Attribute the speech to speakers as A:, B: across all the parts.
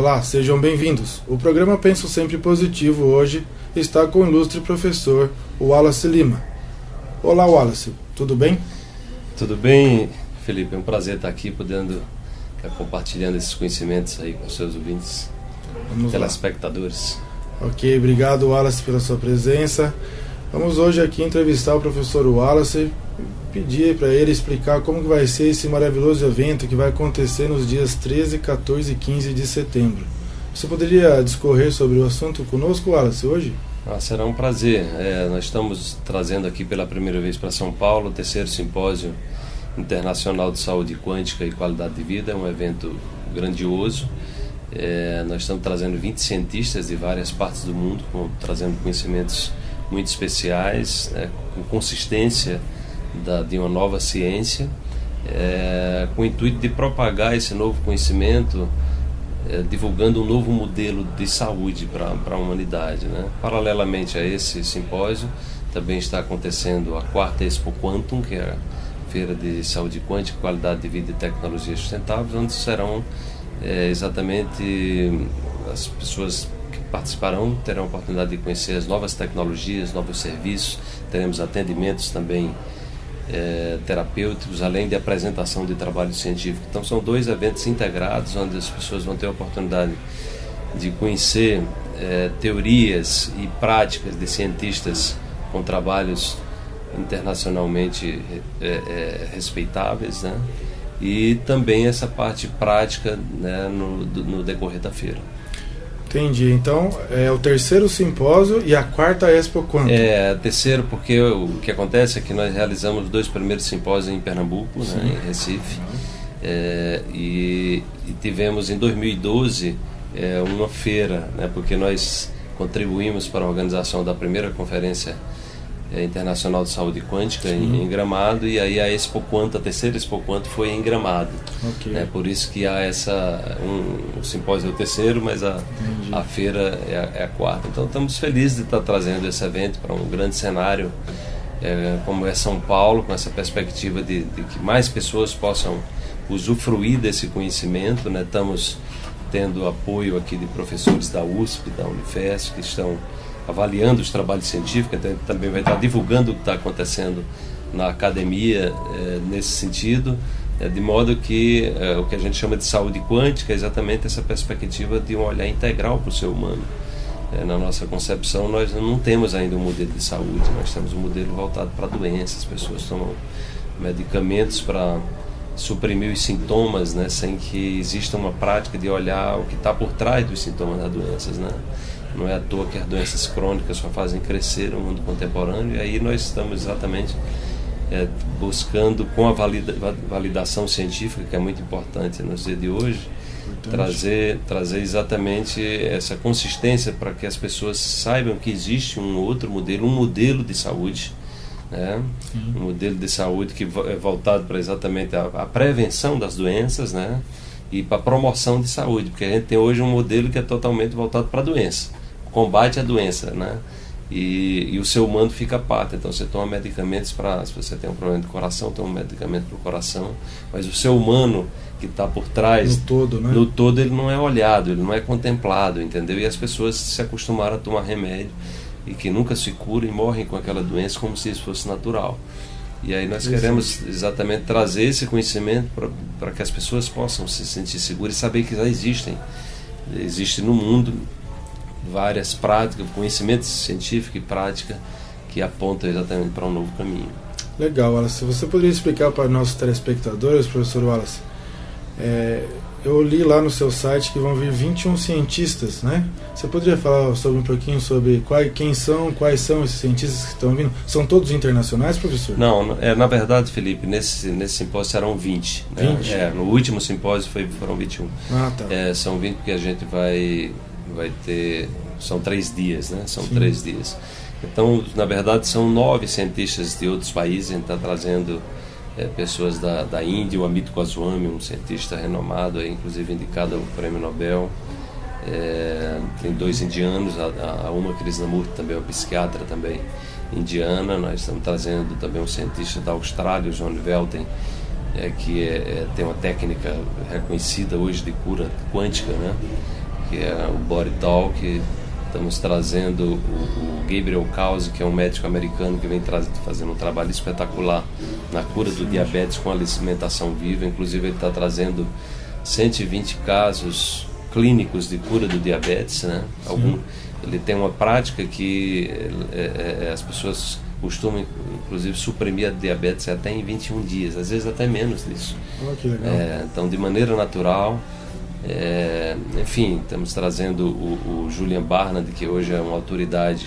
A: Olá, sejam bem-vindos. O programa Penso Sempre Positivo hoje está com o ilustre professor Wallace Lima. Olá, Wallace, tudo bem?
B: Tudo bem, Felipe. É um prazer estar aqui podendo compartilhando esses conhecimentos aí com os seus ouvintes, telespectadores.
A: Ok, obrigado, Wallace, pela sua presença. Vamos hoje aqui entrevistar o professor Wallace, pedir para ele explicar como que vai ser esse maravilhoso evento que vai acontecer nos dias 13, 14 e 15 de setembro. Você poderia discorrer sobre o assunto conosco, Wallace, hoje?
B: Será um prazer. Nós estamos trazendo aqui pela primeira vez para São Paulo o terceiro simpósio internacional de saúde quântica e qualidade de vida. É um evento grandioso. Nós estamos trazendo 20 cientistas de várias partes do mundo, trazendo conhecimentos muito especiais, com consistência de uma nova ciência, com o intuito de propagar esse novo conhecimento, divulgando um novo modelo de saúde para a humanidade, né? Paralelamente a esse simpósio, também está acontecendo a 4ª Expo Quantum, que é a Feira de Saúde Quântica, Qualidade de Vida e Tecnologias Sustentáveis, onde serão exatamente as pessoas que participarão terão a oportunidade de conhecer as novas tecnologias, novos serviços. Teremos atendimentos também terapêuticos, além de apresentação de trabalho científico. Então são 2 eventos integrados, onde as pessoas vão ter a oportunidade de conhecer teorias e práticas de cientistas com trabalhos internacionalmente respeitáveis, né? E também essa parte prática, né, no decorrer da feira.
A: Entendi. Então, é o terceiro simpósio e a 4ª Expo Quantum.
B: Terceiro porque o que acontece é que nós realizamos 2 primeiros simpósios em Pernambuco, né, em Recife, e tivemos em 2012 uma feira, né, porque nós contribuímos para a organização da primeira conferência internacional de saúde quântica em Gramado, e aí a Expo Quantum, a terceira Expo Quantum foi em Gramado. Okay. Por isso que há o simpósio é o terceiro, mas a feira é a 4ª. Então estamos felizes de estar trazendo esse evento para um grande cenário como é São Paulo, com essa perspectiva de que mais pessoas possam usufruir desse conhecimento, né? Estamos tendo apoio aqui de professores da USP, da Unifesp, que estão avaliando os trabalhos científicos. Então também vai estar divulgando o que está acontecendo na academia nesse sentido, de modo que o que a gente chama de saúde quântica é exatamente essa perspectiva de um olhar integral para o ser humano. Na nossa concepção, nós não temos ainda um modelo de saúde, nós temos um modelo voltado para doenças. As pessoas tomam medicamentos para suprimir os sintomas, né, sem que exista uma prática de olhar o que está por trás dos sintomas das doenças, né? Não é à toa que as doenças crônicas só fazem crescer o mundo contemporâneo, e aí nós estamos exatamente buscando, com a validação científica, que é muito importante nos dias de hoje, trazer exatamente essa consistência para que as pessoas saibam que existe um outro modelo, um modelo de saúde, né? Um modelo de saúde que é voltado para exatamente a prevenção das doenças, né? E para a promoção de saúde, porque a gente tem hoje um modelo que é totalmente voltado para a doença, combate à doença, né? E o ser humano fica à parte. Então você toma medicamentos para, se você tem um problema de coração, toma um medicamento para o coração, mas o ser humano que está por trás, no todo, ele não é olhado, ele não é contemplado, entendeu? E as pessoas se acostumaram a tomar remédio e que nunca se curam e morrem com aquela doença como se isso fosse natural. E aí nós queremos exatamente trazer esse conhecimento para que as pessoas possam se sentir seguras e saber que já existe no mundo várias práticas, conhecimento científico e prática que apontam exatamente para um novo caminho.
A: Legal, Wallace. Você poderia explicar para nossos telespectadores, professor Wallace? Eu li lá no seu site que vão vir 21 cientistas, né? Você poderia falar um pouquinho sobre quais são esses cientistas que estão vindo? São todos internacionais, professor?
B: Não, na verdade, Felipe, nesse simpósio serão 20. 20? Né? No último simpósio foram 21.
A: Ah, tá.
B: São 20 porque a gente vai ter... São 3 dias, né? São 3 dias. Então, na verdade, são 9 cientistas de outros países. A gente está trazendo pessoas da Índia, o Amit Goswami, um cientista renomado, inclusive indicado ao Prêmio Nobel. Tem 2 indianos, a Uma Krishnamurti, também uma psiquiatra também indiana. Nós estamos trazendo também um cientista da Austrália, o John Velten, que tem uma técnica reconhecida hoje de cura quântica, né? que é o Body Talk. Estamos trazendo o Gabriel Causi, que é um médico americano que vem fazendo um trabalho espetacular na cura do diabetes com alimentação viva. Inclusive ele está trazendo 120 casos clínicos de cura do diabetes, né? Ele tem uma prática que as pessoas costumam, inclusive, suprimir a diabetes até em 21 dias, às vezes até menos disso.
A: Que legal.
B: Então, de maneira natural. Enfim, estamos trazendo o Julian Barnard, que hoje é uma autoridade,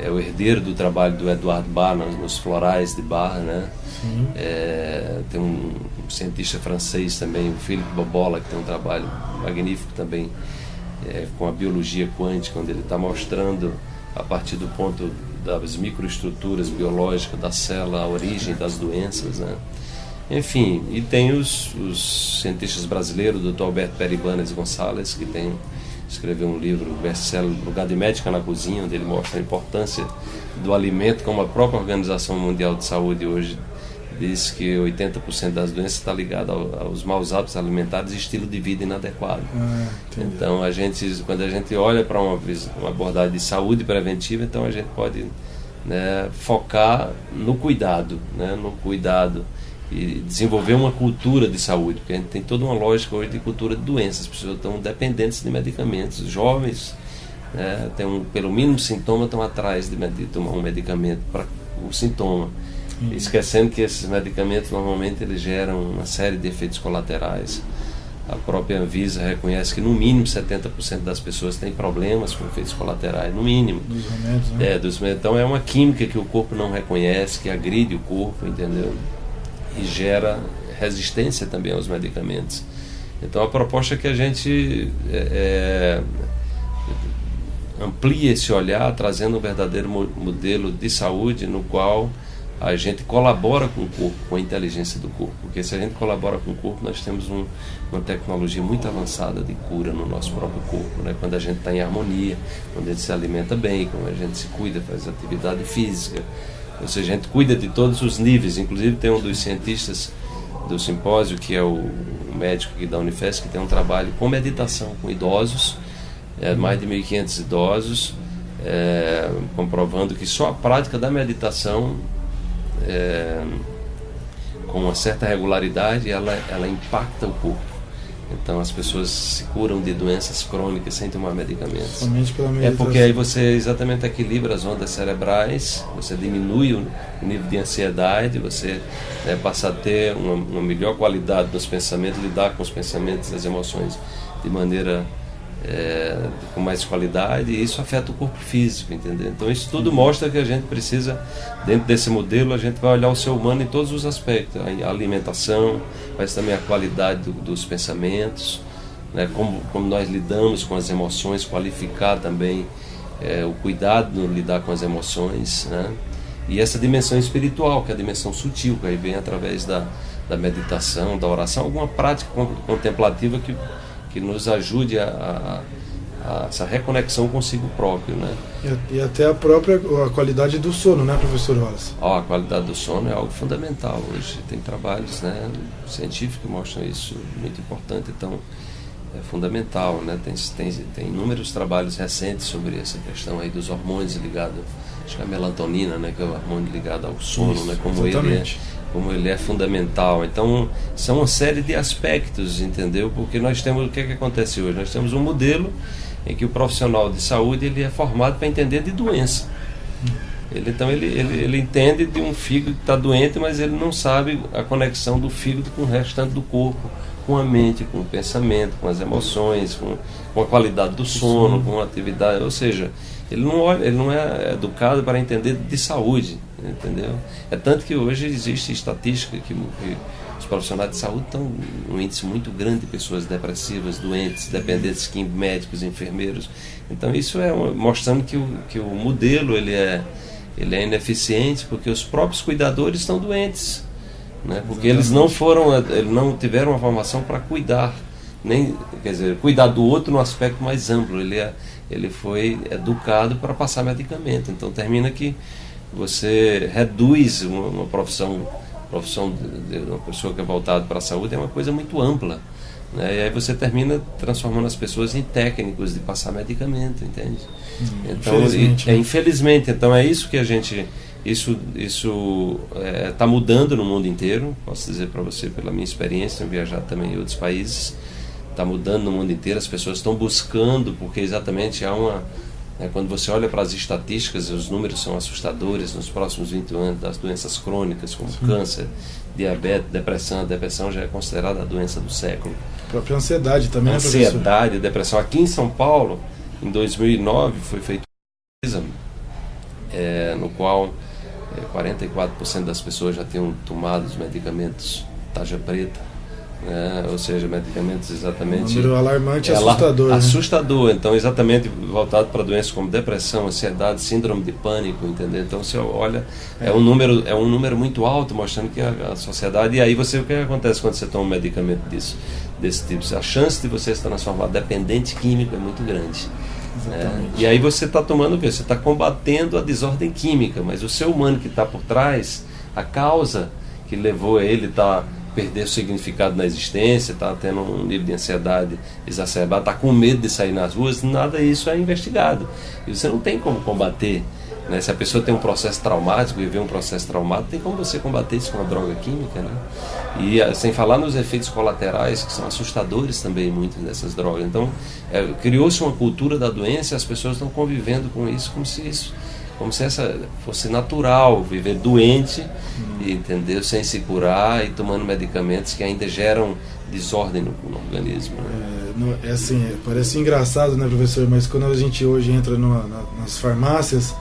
B: é o herdeiro do trabalho do Edward Barnard nos florais de Bar, né? Tem um cientista francês também, o Philippe Bobola, que tem um trabalho magnífico também com a biologia quântica, onde ele está mostrando a partir do ponto das microestruturas biológicas da célula a origem das doenças, né? Enfim, e tem os cientistas brasileiros, o Dr. Alberto Peribanes Gonçalves, que escreveu um livro, o best-seller Lugar de Médica na Cozinha, onde ele mostra a importância do alimento, como a própria Organização Mundial de Saúde hoje diz que 80% das doenças está ligada aos maus hábitos alimentares e estilo de vida inadequado. Então, quando a gente olha para uma abordagem de saúde preventiva, então a gente pode, né, focar no cuidado, né, e desenvolver uma cultura de saúde, porque a gente tem toda uma lógica hoje de cultura de doenças. As pessoas estão dependentes de medicamentos. Os jovens, né, pelo mínimo sintoma, estão atrás de tomar um medicamento para o sintoma, esquecendo que esses medicamentos normalmente eles geram uma série de efeitos colaterais. A própria Anvisa reconhece que no mínimo 70% das pessoas têm problemas com efeitos colaterais, no mínimo.
A: Dos remédios, né?
B: Então é uma química que o corpo não reconhece, que agride o corpo, entendeu? E gera resistência também aos medicamentos. Então a proposta é que a gente amplie esse olhar, trazendo um verdadeiro modelo de saúde no qual a gente colabora com o corpo, com a inteligência do corpo. Porque se a gente colabora com o corpo, nós temos uma tecnologia muito avançada de cura no nosso próprio corpo, né? Quando a gente está em harmonia, quando a gente se alimenta bem, quando a gente se cuida, faz atividade física. Ou seja, a gente cuida de todos os níveis. Inclusive tem um dos cientistas do simpósio, que é o médico aqui da Unifesp, que tem um trabalho com meditação com idosos, mais de 1.500 idosos, comprovando que só a prática da meditação, com uma certa regularidade, ela impacta o corpo. Então as pessoas se curam de doenças crônicas sem tomar medicamentos.
A: Somente pela meditação.
B: Porque aí você exatamente equilibra as ondas cerebrais, você diminui o nível de ansiedade, você passa a ter uma melhor qualidade dos pensamentos, lidar com os pensamentos e as emoções de maneira com mais qualidade, e isso afeta o corpo físico, entendeu? Então isso tudo mostra que a gente precisa, dentro desse modelo, a gente vai olhar o ser humano em todos os aspectos, a alimentação, mas também a qualidade dos pensamentos, né? Como nós lidamos com as emoções, qualificar também o cuidado no lidar com as emoções, né? E essa dimensão espiritual, que é a dimensão sutil, que aí vem através da meditação, da oração, alguma prática contemplativa que nos ajude a essa reconexão consigo próprio, né?
A: E até a qualidade do sono, né, professor Wallace?
B: A qualidade do sono é algo fundamental hoje. Tem trabalhos, né, científicos que mostram isso, muito importante. Então, é fundamental, né? Tem inúmeros trabalhos recentes sobre essa questão aí dos hormônios ligados, acho que a melatonina, né, que é o hormônio ligado ao sono, isso, né, como ele é fundamental. Então, são uma série de aspectos, entendeu? Porque nós temos, o que acontece hoje? Nós temos um modelo em que o profissional de saúde ele é formado para entender de doença. Ele entende de um fígado que está doente, mas ele não sabe a conexão do fígado com o restante do corpo, com a mente, com o pensamento, com as emoções, com a qualidade do sono, com a atividade. Ou seja, ele não é educado para entender de saúde, entendeu? É tanto que hoje existe estatística que os profissionais de saúde estão um índice muito grande de pessoas depressivas, doentes, dependentes de médicos, enfermeiros. Então isso mostrando que o modelo ele é ineficiente, porque os próprios cuidadores estão doentes, né? Porque eles não tiveram uma formação para cuidar, cuidar do outro no aspecto mais amplo. Ele foi educado para passar medicamento. Então termina que você reduz uma profissão de uma pessoa que é voltada para a saúde, é uma coisa muito ampla, né? E aí você termina transformando as pessoas em técnicos de passar medicamento, entende? Então, infelizmente, então é isso que a gente... Isso está mudando no mundo inteiro, posso dizer para você pela minha experiência em viajar também em outros países, está mudando no mundo inteiro, as pessoas estão buscando, porque exatamente há uma... quando você olha para as estatísticas, os números são assustadores nos próximos 20 anos, das doenças crônicas como câncer, diabetes, depressão. A depressão já é considerada a doença do século.
A: A própria ansiedade também,
B: ansiedade, depressão. Aqui em São Paulo, em 2009, foi feito um exame no qual 44% das pessoas já tinham tomado os medicamentos tarja preta, ou seja, medicamentos exatamente...
A: Um número alarmante e assustador.
B: Assustador, então exatamente voltado para doenças como depressão, ansiedade, síndrome de pânico, entendeu? Então você olha, é um número muito alto, mostrando que a sociedade... E aí o que acontece quando você toma um medicamento desse tipo? A chance de você se transformar dependente químico é muito grande. E aí você está tomando o quê? Você está combatendo a desordem química, mas o ser humano que está por trás, a causa que levou ele a perder o significado na existência, está tendo um nível de ansiedade exacerbado, está com medo de sair nas ruas, nada disso é investigado. E você não tem como combater, né? Se a pessoa tem um processo traumático, viveu um processo traumático, tem como você combater isso com uma droga química, né? E sem falar nos efeitos colaterais, que são assustadores também, muitas dessas drogas. Então, criou-se uma cultura da doença e as pessoas estão convivendo com isso como se essa fosse natural, viver doente, entendeu? Sem se curar e tomando medicamentos que ainda geram desordem no organismo. Né?
A: Parece engraçado, né, professor? Mas quando a gente hoje entra nas farmácias,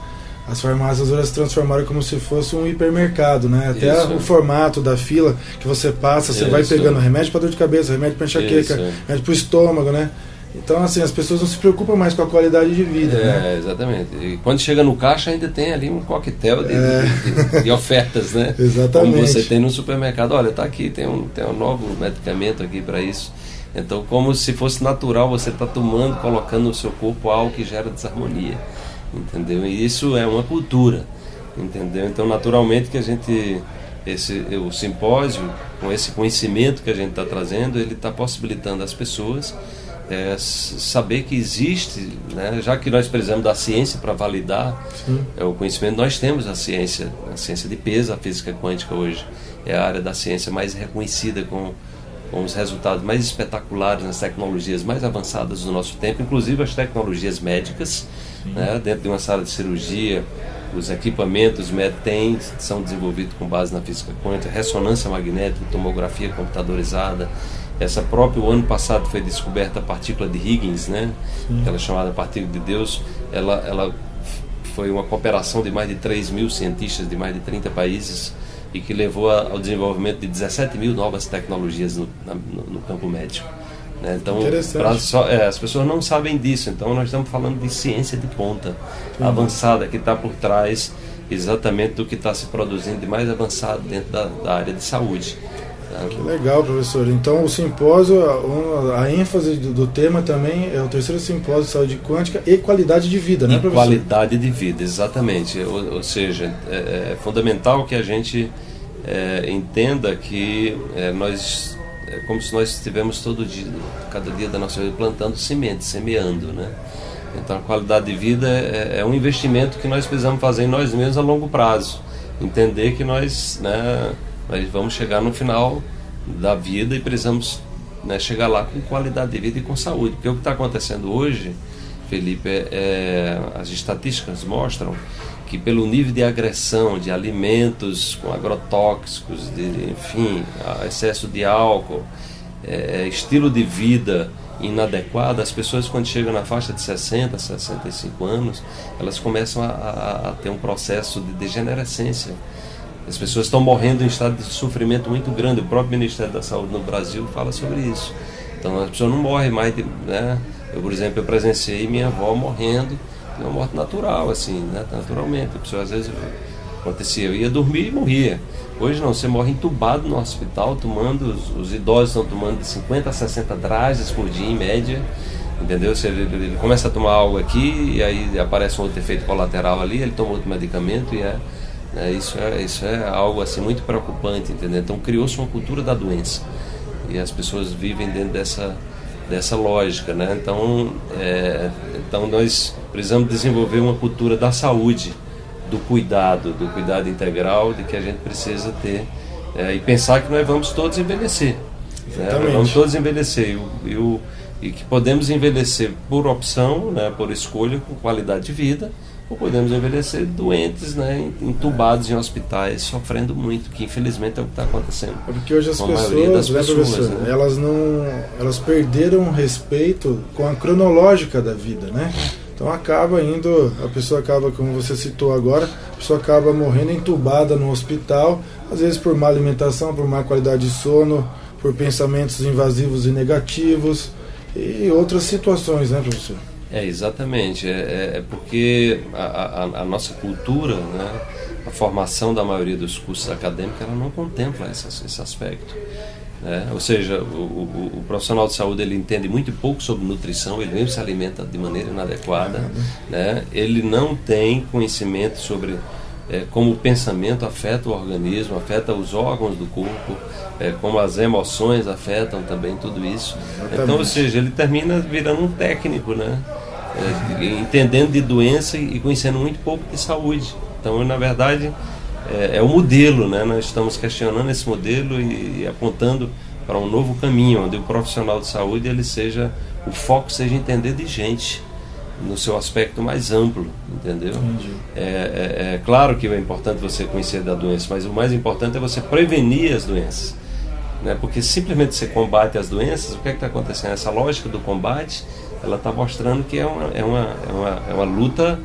A: as farmácias hoje se transformaram como se fosse um hipermercado, né? Até o formato da fila que você passa, você vai pegando remédio para dor de cabeça, remédio para enxaqueca, remédio para o estômago, né? Então, assim, as pessoas não se preocupam mais com a qualidade de vida, né?
B: Exatamente. E quando chega no caixa ainda tem ali um coquetel de ofertas, né?
A: Exatamente.
B: Como você tem no supermercado. Olha, tá aqui, tem um novo medicamento aqui para isso. Então, como se fosse natural, você está tomando, colocando no seu corpo algo que gera desarmonia, entendeu? E isso é uma cultura, entendeu? Então, naturalmente que o simpósio, com esse conhecimento que a gente está trazendo, ele está possibilitando às pessoas saber que existe, né? Já que nós precisamos da ciência para validar o conhecimento, nós temos a ciência de peso, a física quântica hoje é a área da ciência mais reconhecida com os resultados mais espetaculares nas tecnologias mais avançadas do nosso tempo, inclusive as tecnologias médicas, né? Dentro de uma sala de cirurgia, os equipamentos médicos são desenvolvidos com base na física quântica, ressonância magnética, tomografia computadorizada. O ano passado foi descoberta a partícula de Higgins, né? Aquela chamada partícula de Deus. Ela foi uma cooperação de mais de 3.000 cientistas de mais de 30 países e que levou ao desenvolvimento de 17.000 novas tecnologias no campo médico, né? Então, as pessoas não sabem disso. Então, nós estamos falando de ciência de ponta, avançada, que está por trás exatamente do que está se produzindo de mais avançado dentro da área de saúde.
A: Que legal, professor. Então o simpósio, a ênfase do tema também é o terceiro simpósio de saúde quântica e qualidade de vida, né, professor?
B: Qualidade de vida, exatamente. Ou seja, é fundamental que a gente entenda que nós, é como se nós estivéssemos cada dia da nossa vida plantando semente, semeando, né? Então a qualidade de vida é um investimento que nós precisamos fazer em nós mesmos a longo prazo. Entender que nós vamos chegar no final da vida e precisamos, né, chegar lá com qualidade de vida e com saúde. Porque o que está acontecendo hoje, Felipe, as estatísticas mostram que pelo nível de agressão de alimentos com agrotóxicos, enfim, excesso de álcool, estilo de vida inadequado, as pessoas quando chegam na faixa de 60, 65 anos, elas começam a ter um processo de degenerescência. As pessoas estão morrendo em estado de sofrimento muito grande. O próprio Ministério da Saúde no Brasil fala sobre isso. Então as pessoas não morrem mais, né? Eu, por exemplo, presenciei minha avó morrendo de uma morte natural, assim, né? Naturalmente. A pessoa, às vezes, acontecia, eu ia dormir e morria. Hoje não, você morre entubado no hospital, os idosos estão tomando de 50 a 60 dragas por dia, em média, entendeu? Ele começa a tomar algo aqui, e aí aparece um outro efeito colateral ali, ele toma outro medicamento, e isso é algo assim muito preocupante, entendeu? Então criou-se uma cultura da doença, E as pessoas vivem dentro dessa lógica, né? Então nós precisamos desenvolver uma cultura da saúde, do cuidado integral, de que a gente precisa ter, e pensar que nós vamos todos envelhecer, né? Vamos todos envelhecer e que podemos envelhecer por opção, né, por escolha, com qualidade de vida, ou podemos envelhecer doentes, né, entubados em hospitais, sofrendo muito, que infelizmente é o que está acontecendo.
A: Porque hoje as pessoas, professor, né? elas perderam respeito com a cronológica da vida, né? Então a pessoa acaba, como você citou agora, a pessoa acaba morrendo entubada no hospital, às vezes por má alimentação, por má qualidade de sono, por pensamentos invasivos e negativos e outras situações, né, professor?
B: Exatamente. Porque a nossa cultura, né, a formação da maioria dos cursos acadêmicos, ela não contempla esse aspecto. Né? Ou seja, o profissional de saúde, ele entende muito pouco sobre nutrição, ele mesmo se alimenta de maneira inadequada, né? Ele não tem conhecimento sobre como o pensamento afeta o organismo, afeta os órgãos do corpo, como as emoções afetam também tudo isso. Então, ou seja, ele termina virando um técnico, né? Entendendo de doença e conhecendo muito pouco de saúde. Então, na verdade, é o modelo, né? Nós estamos questionando esse modelo e apontando para um novo caminho, onde o profissional de saúde, o foco seja entender de gente, no seu aspecto mais amplo, entendeu? É claro que é importante você conhecer da doença, mas o mais importante é você prevenir as doenças, né? Porque simplesmente você combate as doenças, o que está acontecendo? Essa lógica do combate, ela está mostrando que é uma luta,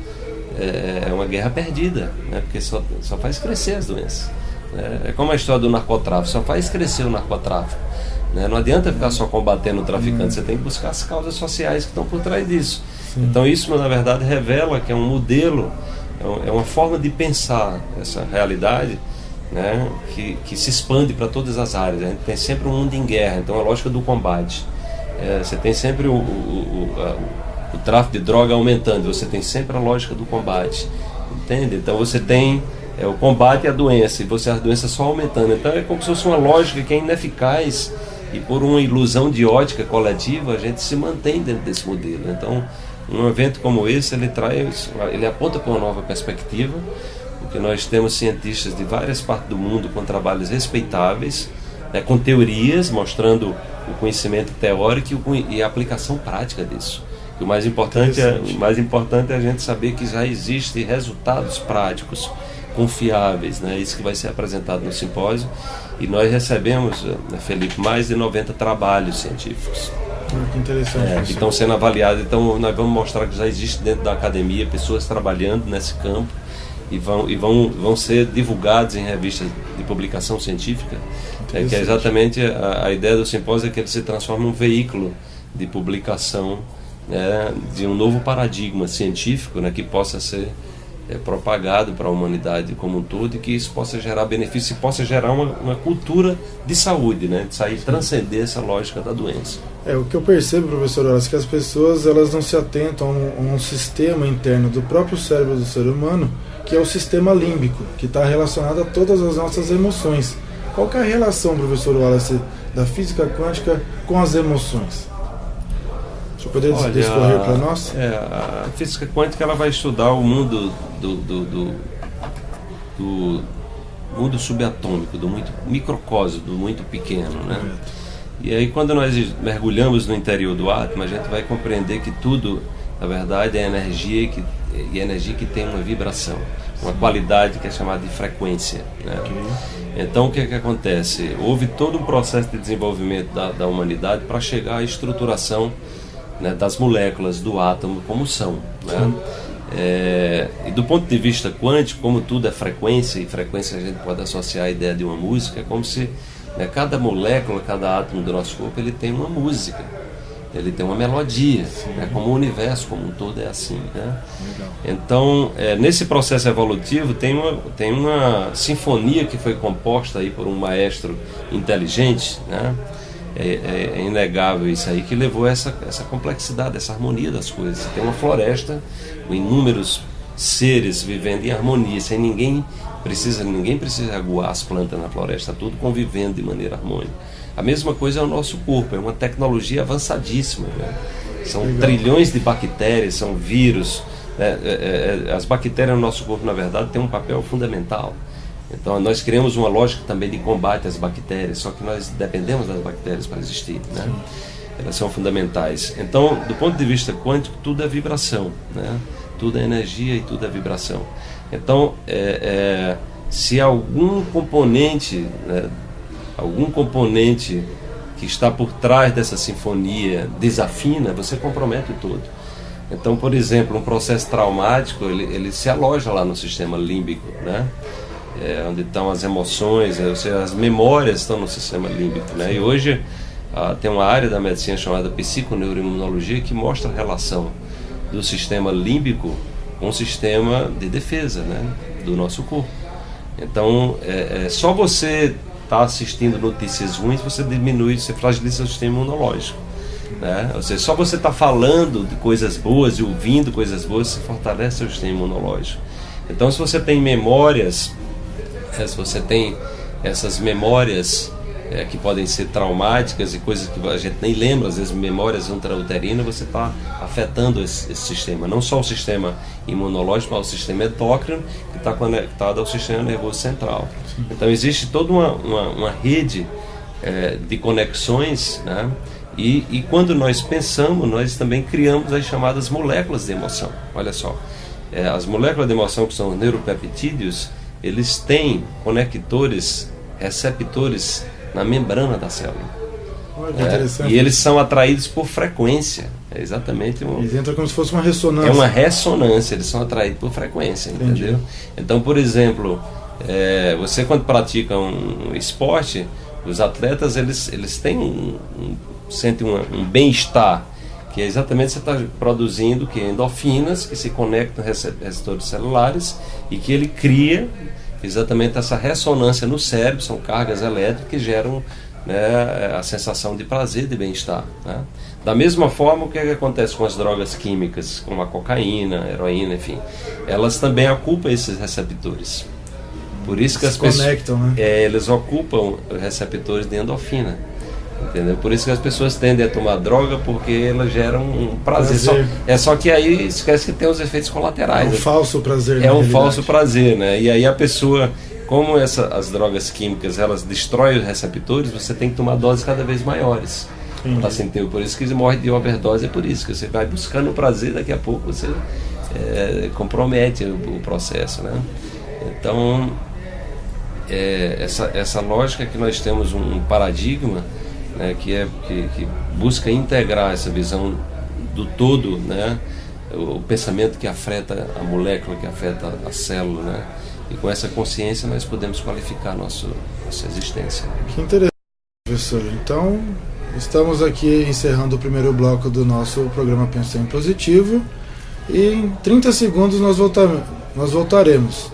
B: é uma guerra perdida, né? Porque só faz crescer as doenças, né? É como a história do narcotráfico, só faz crescer o narcotráfico, né? Não adianta ficar só combatendo o traficante, você tem que buscar as causas sociais que estão por trás disso. Então isso, na verdade, revela que é um modelo, é uma forma de pensar essa realidade, né, que se expande para todas as áreas. A gente tem sempre um mundo em guerra, então a lógica do combate. Você tem sempre o tráfico de droga aumentando, você tem sempre a lógica do combate, entende? Então você tem o combate à doença, e a doença só aumentando. Então é como se fosse uma lógica que é ineficaz, e por uma ilusão de ótica coletiva a gente se mantém dentro desse modelo. Então um evento como esse, ele aponta para uma nova perspectiva, porque nós temos cientistas de várias partes do mundo com trabalhos respeitáveis, né, com teorias mostrando o conhecimento teórico e a aplicação prática disso. E o mais importante é a gente saber que já existem resultados práticos confiáveis, né? Isso que vai ser apresentado no simpósio, e nós recebemos, Felipe, mais de 90 trabalhos científicos.
A: Que interessante.
B: Que estão sendo avaliados. Então nós vamos mostrar que já existe dentro da academia pessoas trabalhando nesse campo e vão ser divulgados em revistas de publicação científica, que é exatamente a ideia do simpósio, é que ele se transforma em um veículo de publicação, né, de um novo paradigma científico, né, que possa ser propagado para a humanidade como um todo, e que isso possa gerar benefício e possa gerar uma cultura de saúde, né, de sair, transcender essa lógica da doença.
A: O que eu percebo, professor Horácio, é que as pessoas elas não se atentam a um sistema interno do próprio cérebro do ser humano, que é o sistema límbico, que está relacionado a todas as nossas emoções. Qual que é a relação, professor Wallace, da física quântica com as emoções? O senhor poderia discorrer para nós?
B: A física quântica, ela vai estudar o mundo do mundo subatômico, do muito microcosmo, do muito pequeno, né? E aí, quando nós mergulhamos no interior do átomo, a gente vai compreender que tudo, na verdade, é energia, e energia que tem uma vibração, uma qualidade que é chamada de frequência, né? Então, o que acontece? Houve todo um processo de desenvolvimento da humanidade para chegar à estruturação, né, das moléculas do átomo como são, né? E do ponto de vista quântico, como tudo é frequência, e frequência a gente pode associar a ideia de uma música, é como se, né, cada molécula, cada átomo do nosso corpo, ele tem uma música, ele tem uma melodia, né, como o universo como um todo é assim, né? Então, nesse processo evolutivo tem uma sinfonia que foi composta aí por um maestro inteligente, né? É inegável isso aí, que levou essa complexidade, essa harmonia das coisas. Você tem uma floresta com inúmeros seres vivendo em harmonia, sem ninguém ninguém precisa aguar as plantas na floresta, tudo convivendo de maneira harmônica. A mesma coisa é o nosso corpo, é uma tecnologia avançadíssima, né? São trilhões de bactérias, são vírus, né? As bactérias no nosso corpo, na verdade, têm um papel fundamental. Então nós criamos uma lógica também de combate às bactérias, só que nós dependemos das bactérias para existir, né? Elas são fundamentais. Então, do ponto de vista quântico, tudo é vibração, né? Tudo é energia e tudo é vibração. Então, se algum componente, né, que está por trás dessa sinfonia desafina, você compromete tudo. Então, por exemplo, um processo traumático, ele se aloja lá no sistema límbico, né? Onde estão as emoções, ou seja, as memórias estão no sistema límbico, né? E hoje tem uma área da medicina chamada psiconeuroimunologia que mostra a relação do sistema límbico com o sistema de defesa, né, do nosso corpo. Então, só você está assistindo notícias ruins, você fragiliza o sistema imunológico, né? Ou seja, só você está falando de coisas boas e ouvindo coisas boas, você fortalece o sistema imunológico. Então, se você tem memórias, se você tem essas memórias que podem ser traumáticas e coisas que a gente nem lembra, às vezes memórias intrauterinas, você está afetando esse sistema, não só o sistema imunológico, mas o sistema endócrino, que está conectado ao sistema nervoso central. Então existe toda uma rede de conexões, né? E quando nós pensamos, nós também criamos as chamadas moléculas de emoção. Olha só, as moléculas de emoção, que são os neuropeptídeos, eles têm conectores, receptores na membrana da célula. E eles são atraídos por frequência. É exatamente
A: eles entram como se fosse uma ressonância.
B: É uma ressonância, eles são atraídos por frequência, entendeu? Então, por exemplo, você quando pratica um esporte, os atletas eles têm sentem um bem-estar, que é exatamente você está produzindo endorfinas que se conectam a receptores celulares e que ele cria exatamente essa ressonância no cérebro, são cargas elétricas que geram, né, a sensação de prazer, de bem-estar, né? Da mesma forma, o que acontece com as drogas químicas, como a cocaína, a heroína, enfim, elas também ocupam esses receptores. Por isso que as pessoas conectam, né? Eles ocupam receptores de endorfina, entendeu? Por isso que as pessoas tendem a tomar droga, porque elas geram um prazer. Só que aí esquece que tem os efeitos colaterais.
A: É um falso prazer.
B: É um falso prazer, né? E aí a pessoa, como as drogas químicas, elas destroem os receptores, você tem que tomar doses cada vez maiores. Para sentir. Por isso que morre de overdose, é por isso que você vai buscando o prazer, daqui a pouco você compromete o processo, né? Então, essa lógica que nós temos um paradigma, né, que busca integrar essa visão do todo, né, o pensamento que afeta a molécula, que afeta a célula, né, e com essa consciência nós podemos qualificar nossa existência.
A: Que interessante, professor. Então, estamos aqui encerrando o primeiro bloco do nosso programa Pensar em Positivo e em 30 segundos nós voltaremos.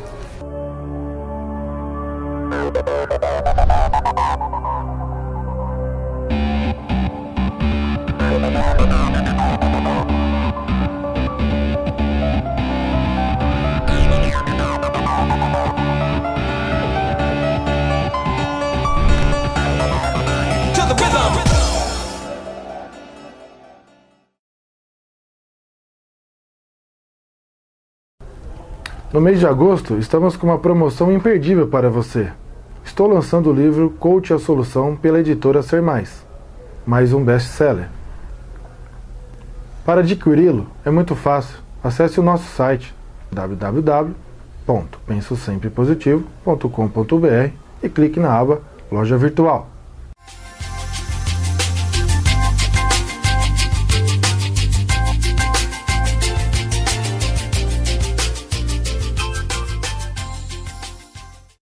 A: No mês de agosto, estamos com uma promoção imperdível para você. Estou lançando o livro Coach a Solução pela editora Ser mais um best-seller. Para adquiri-lo, é muito fácil. Acesse o nosso site www.pensosemprepositivo.com.br e clique na aba Loja Virtual.